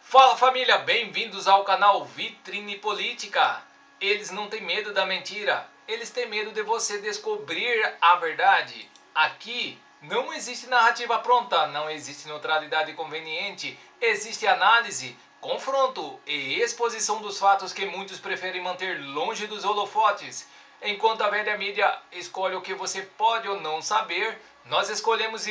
Fala família, bem-vindos ao canal Vitrine Política. Eles não têm medo da mentira, eles têm medo de você descobrir a verdade. Aqui não existe narrativa pronta, não existe neutralidade conveniente, existe análise, confronto e exposição dos fatos que muitos preferem manter longe dos holofotes. Enquanto a velha mídia escolhe o que você pode ou não saber, nós escolhemos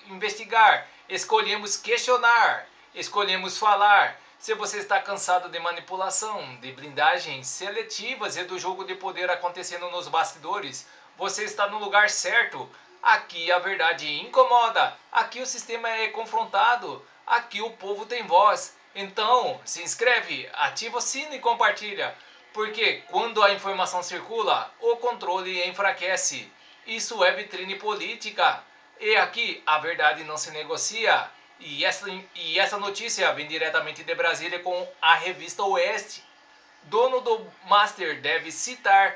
investigar, escolhemos questionar. Escolhemos falar. Se você está cansado de manipulação, de blindagens seletivas e do jogo de poder acontecendo nos bastidores, você está no lugar certo. Aqui a verdade incomoda, aqui o sistema é confrontado, aqui o povo tem voz. Então, se inscreve, ativa o sino e compartilha, porque quando a informação circula, o controle enfraquece. Isso é vitrine política. E aqui a verdade não se negocia. E essa notícia vem diretamente de Brasília com a revista Oeste. Dono do Master deve citar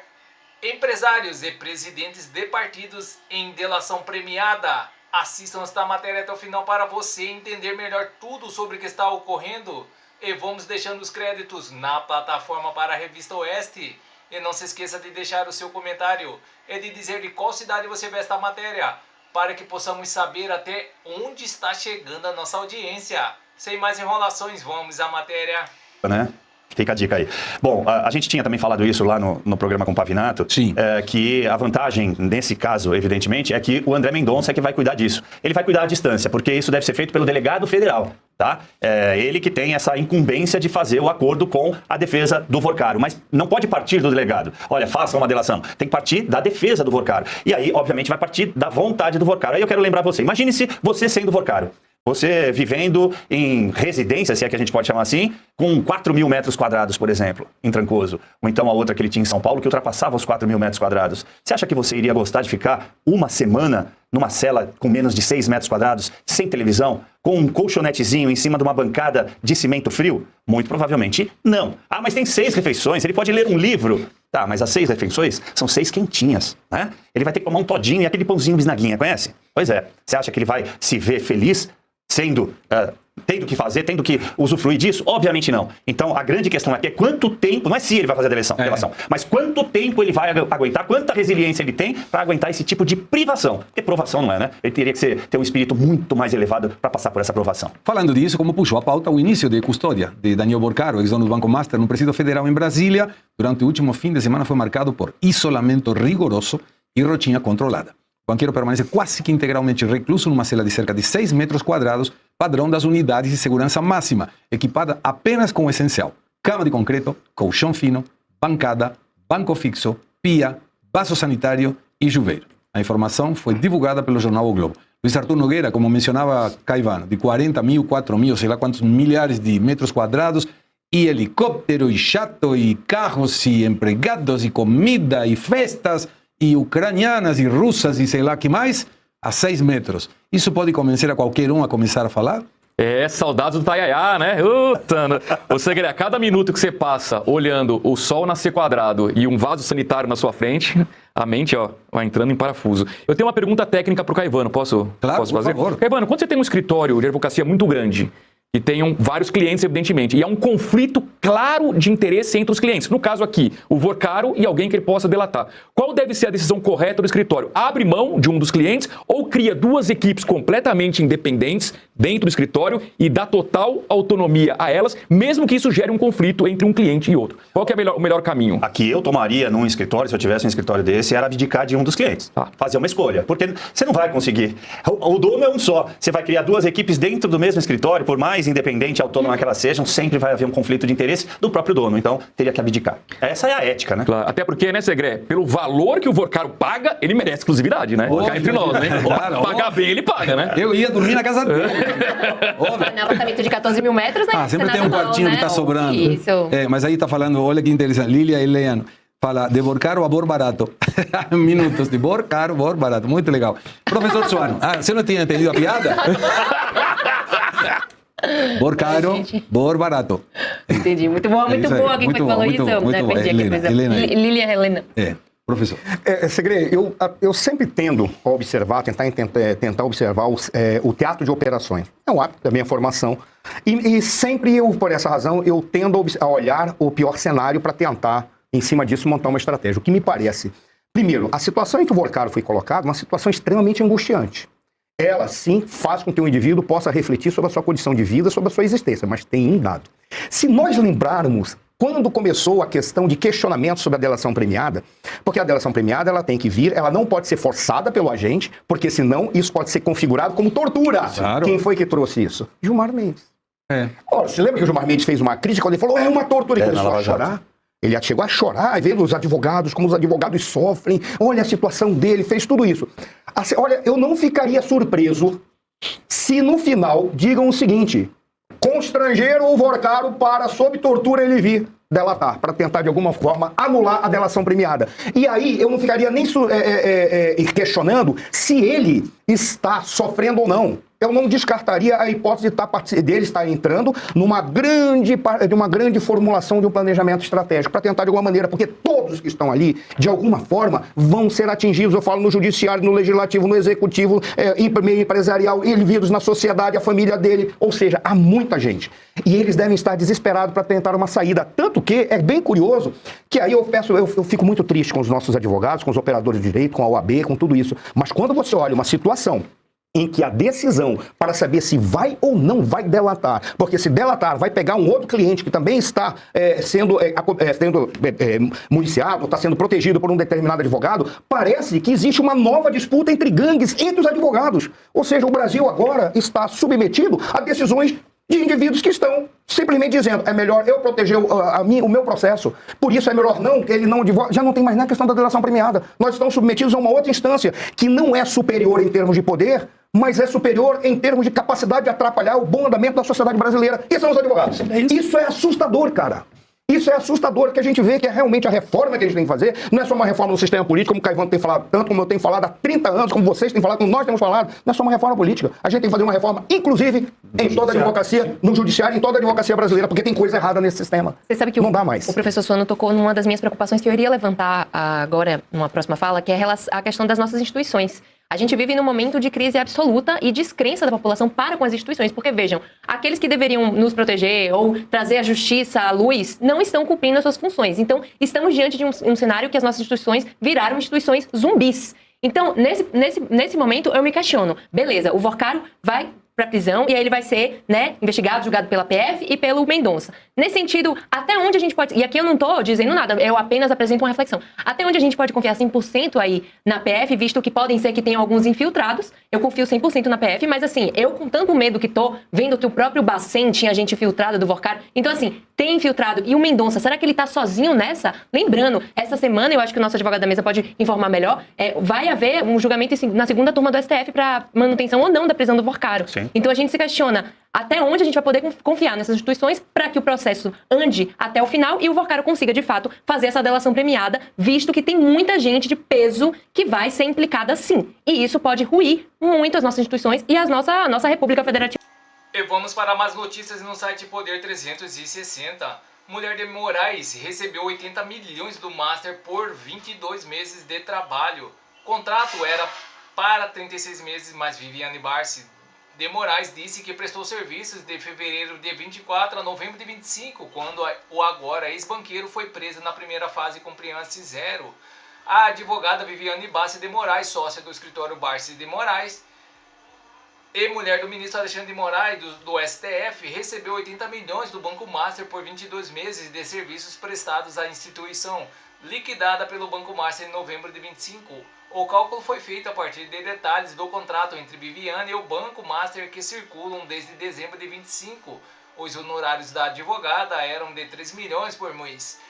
empresários e presidentes de partidos em delação premiada. Assistam esta matéria até o final para você entender melhor tudo sobre o que está ocorrendo. E vamos deixando os créditos na plataforma para a revista Oeste. E não se esqueça de deixar o seu comentário e de dizer de qual cidade você vê esta matéria, para que possamos saber até onde está chegando a nossa audiência. Sem mais enrolações, vamos à matéria. Né? Fica a dica aí. Bom, a gente tinha também falado isso lá no programa com o Pavinato. Sim. Que a vantagem, nesse caso, evidentemente, é que o André Mendonça é que vai cuidar disso. Ele vai cuidar à distância, porque isso deve ser feito pelo delegado federal. Tá? Ele que tem essa incumbência de fazer o acordo com a defesa do Vorcaro, mas não pode partir do delegado. Olha, faça uma delação. Tem que partir da defesa do Vorcaro. E aí, obviamente, vai partir da vontade do Vorcaro. Aí eu quero lembrar você, imagine-se você sendo Vorcaro. Você vivendo em residência, se é que a gente pode chamar assim, com 4 mil metros quadrados, por exemplo, em Trancoso. Ou então a outra que ele tinha em São Paulo, que ultrapassava os 4 mil metros quadrados. Você acha que você iria gostar de ficar uma semana numa cela com menos de 6 metros quadrados, sem televisão, com um colchonetezinho em cima de uma bancada de cimento frio? Muito provavelmente não. Ah, mas tem 6 refeições, ele pode ler um livro. Tá, mas as 6 refeições são 6 quentinhas, né? Ele vai ter que tomar um todinho e aquele pãozinho bisnaguinha, conhece? Pois é. Você acha que ele vai se ver feliz tendo que fazer, tendo que usufruir disso? Obviamente não. Então, a grande questão aqui é quanto tempo, não é se ele vai fazer a delação, mas quanto tempo ele vai aguentar, quanta resiliência ele tem para aguentar esse tipo de privação. Porque provação não é, né? Ele teria que ter um espírito muito mais elevado para passar por essa provação. Falando disso, como puxou a pauta, o início de custódia de Daniel Vorcaro, ex-dono do Banco Master, no Presídio Federal em Brasília, durante o último fim de semana foi marcado por isolamento rigoroso e rotina controlada. O banqueiro permanece quase que integralmente recluso numa cela de cerca de 6 metros quadrados, padrão das unidades de segurança máxima, equipada apenas com o essencial: cama de concreto, colchão fino, bancada, banco fixo, pia, vaso sanitário e chuveiro. A informação foi divulgada pelo jornal O Globo. Luiz Arthur Nogueira, como mencionava Caivano, de 40 mil, 4 mil, sei lá quantos milhares de metros quadrados, e helicóptero, e jato, e carros, e empregados, e comida, e festas, e ucranianas e russas e sei lá que mais, a 6 metros. Isso pode convencer a qualquer um a começar a falar? Saudades do Taiaiá, né? Ou seja, a cada minuto que você passa olhando o sol nascer quadrado e um vaso sanitário na sua frente, a mente, vai entrando em parafuso. Eu tenho uma pergunta técnica para o Caivano, posso fazer? Por favor. Caivano, quando você tem um escritório de advocacia muito grande, que tenham vários clientes, evidentemente, e há um conflito claro de interesse entre os clientes. No caso aqui, o Vorcaro e alguém que ele possa delatar. Qual deve ser a decisão correta do escritório? Abre mão de um dos clientes ou cria 2 equipes completamente independentes dentro do escritório e dá total autonomia a elas, mesmo que isso gere um conflito entre um cliente e outro? Qual que é o melhor caminho? Aqui eu tomaria num escritório, se eu tivesse um escritório desse, era abdicar de um dos clientes. Fazer uma escolha. Porque você não vai conseguir. O dono é um só. Você vai criar 2 equipes dentro do mesmo escritório, por mais independente e autônoma que elas sejam, sempre vai haver um conflito de interesse do próprio dono. Então, teria que abdicar. Essa é a ética, né? Claro. Até porque, né, Segré, pelo valor que o Vorcaro paga, ele merece exclusividade, né? Cá entre nós, né? Claro, pagar bem, ele paga, né? Eu ia dormir na casa dele. No apartamento de 14 mil metros, né? Sempre tem um quartinho que tá sobrando. Isso. Mas aí tá falando, olha que interessante, Lília Eleano. Fala de Vorcaro a Bor Barato. Minutos de Vorcaro, Bor Barato. Muito legal. Professor Suano, você não tinha entendido a piada? Vorcaro, Bor Barato. Entendi. Muito boa, muito boa. Quem foi que falou isso? Muito bom. Helena. Lilia Helena. É. Professor. Segre, eu sempre tendo a observar, tentar observar o teatro de operações. É um hábito da minha formação. E sempre por essa razão, eu tendo a olhar o pior cenário para tentar, em cima disso, montar uma estratégia. O que me parece? Primeiro, a situação em que o Vorcaro foi colocado é uma situação extremamente angustiante. Ela, sim, faz com que o indivíduo possa refletir sobre a sua condição de vida, sobre a sua existência, mas tem um dado. Se nós lembrarmos quando começou a questão de questionamento sobre a delação premiada, porque a delação premiada ela tem que vir, ela não pode ser forçada pelo agente, porque senão isso pode ser configurado como tortura. Claro. Quem foi que trouxe isso? Gilmar Mendes. Ora, você lembra que o Gilmar Mendes fez uma crítica quando ele falou, é uma tortura, ele começou a chorar? Ele chegou a chorar, vendo os advogados, como os advogados sofrem, olha a situação dele, fez tudo isso. Assim, olha, eu não ficaria surpreso se no final digam o seguinte: constrangeram o Vorcaro para, sob tortura, ele vir delatar, para tentar de alguma forma anular a delação premiada. E aí eu não ficaria nem questionando se ele está sofrendo ou não. Eu não descartaria a hipótese dele estar entrando de uma grande formulação de um planejamento estratégico, para tentar de alguma maneira, porque todos que estão ali, de alguma forma, vão ser atingidos. Eu falo no judiciário, no legislativo, no executivo, meio empresarial, indivíduos na sociedade, a família dele, ou seja, há muita gente. E eles devem estar desesperados para tentar uma saída. Tanto que é bem curioso que aí eu fico muito triste com os nossos advogados, com os operadores de direito, com a OAB, com tudo isso. Mas quando você olha uma situação em que a decisão para saber se vai ou não vai delatar, porque se delatar vai pegar um outro cliente que também está sendo municiado, está sendo protegido por um determinado advogado, parece que existe uma nova disputa entre gangues, entre os advogados. Ou seja, o Brasil agora está submetido a decisões de indivíduos que estão simplesmente dizendo, é melhor eu proteger o meu processo, por isso é melhor não, que ele não advoga. Já não tem mais nem a questão da delação premiada. Nós estamos submetidos a uma outra instância que não é superior em termos de poder, mas é superior em termos de capacidade de atrapalhar o bom andamento da sociedade brasileira. E são os advogados. Isso é assustador, cara. Isso é assustador, que a gente vê que é realmente a reforma que a gente tem que fazer. Não é só uma reforma no sistema político, como o Caivano tem falado tanto, como eu tenho falado há 30 anos, como vocês têm falado, como nós temos falado. Não é só uma reforma política. A gente tem que fazer uma reforma, inclusive, em toda a advocacia, no judiciário, em toda a advocacia brasileira, porque tem coisa errada nesse sistema. Você sabe que não dá mais. O professor Suano tocou numa das minhas preocupações que eu iria levantar agora, numa próxima fala, que é a questão das nossas instituições. A gente vive num momento de crise absoluta e descrença da população para com as instituições, porque vejam, aqueles que deveriam nos proteger ou trazer a justiça à luz não estão cumprindo as suas funções. Então, estamos diante de um cenário que as nossas instituições viraram instituições zumbis. Então, nesse momento, eu me questiono, beleza, o Vorcaro vai para prisão e aí ele vai ser, investigado, julgado pela PF e pelo Mendonça. Nesse sentido, até onde a gente pode... E aqui eu não estou dizendo nada, eu apenas apresento uma reflexão. Até onde a gente pode confiar 100% aí na PF, visto que podem ser que tenham alguns infiltrados. Eu confio 100% na PF, mas assim, eu com tanto medo que tô vendo que o próprio Bacen tinha gente infiltrada do Vorcaro. Então assim, tem infiltrado. E o Mendonça, será que ele tá sozinho nessa? Lembrando, essa semana, eu acho que o nosso advogado da mesa pode informar melhor, vai haver um julgamento na segunda turma do STF para manutenção ou não da prisão do Vorcaro. Sim. Então a gente se questiona até onde a gente vai poder confiar nessas instituições para que o processo ande até o final e o Vorcaro consiga, de fato, fazer essa delação premiada, visto que tem muita gente de peso que vai ser implicada sim. E isso pode ruir muito as nossas instituições e a nossa República Federativa. E vamos para mais notícias no site Poder 360. Mulher de Moraes recebeu 80 milhões do Master por 22 meses de trabalho. O contrato era para 36 meses, mas Viviane Barsi de Moraes disse que prestou serviços de fevereiro de 24 a novembro de 25, quando o agora ex-banqueiro foi preso na primeira fase com Compliance Zero. A advogada Viviane Barsi de Moraes, sócia do escritório Barsi de Moraes e mulher do ministro Alexandre de Moraes do STF, recebeu 80 milhões do Banco Master por 22 meses de serviços prestados à instituição, liquidada pelo Banco Master em novembro de 25. O cálculo foi feito a partir de detalhes do contrato entre Viviane e o Banco Master que circulam desde dezembro de 25. Os honorários da advogada eram de 3 milhões por mês.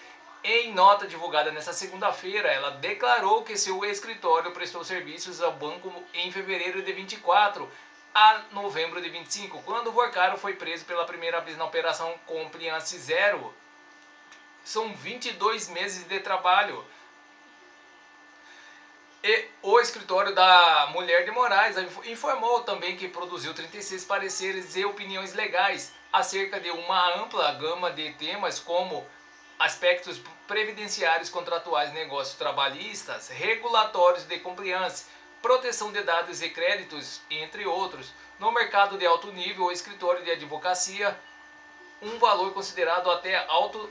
Em nota divulgada nesta segunda-feira, ela declarou que seu escritório prestou serviços ao banco em fevereiro de 24 a novembro de 25, quando o Vorcaro foi preso pela primeira vez na Operação Compliance Zero. São 22 meses de trabalho. E o escritório da Mulher de Moraes informou também que produziu 36 pareceres e opiniões legais acerca de uma ampla gama de temas como aspectos previdenciários, contratuais, negócios trabalhistas, regulatórios de compliance, proteção de dados e créditos, entre outros. No mercado de alto nível ou escritório de advocacia, um valor considerado até alto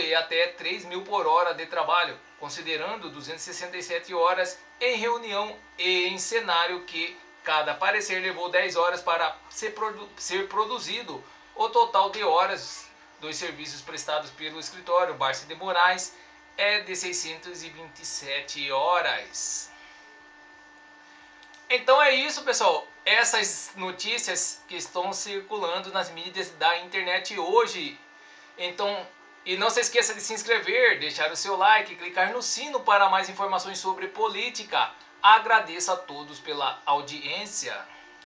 e até 3 mil por hora de trabalho, considerando 267 horas em reunião e em cenário que cada parecer levou 10 horas para ser produzido. O total de horas dos serviços prestados pelo escritório Barsi de Moraes é de 627 horas. Então é isso, pessoal. Essas notícias que estão circulando nas mídias da internet hoje. Então, e não se esqueça de se inscrever, deixar o seu like, clicar no sino para mais informações sobre política. Agradeço a todos pela audiência.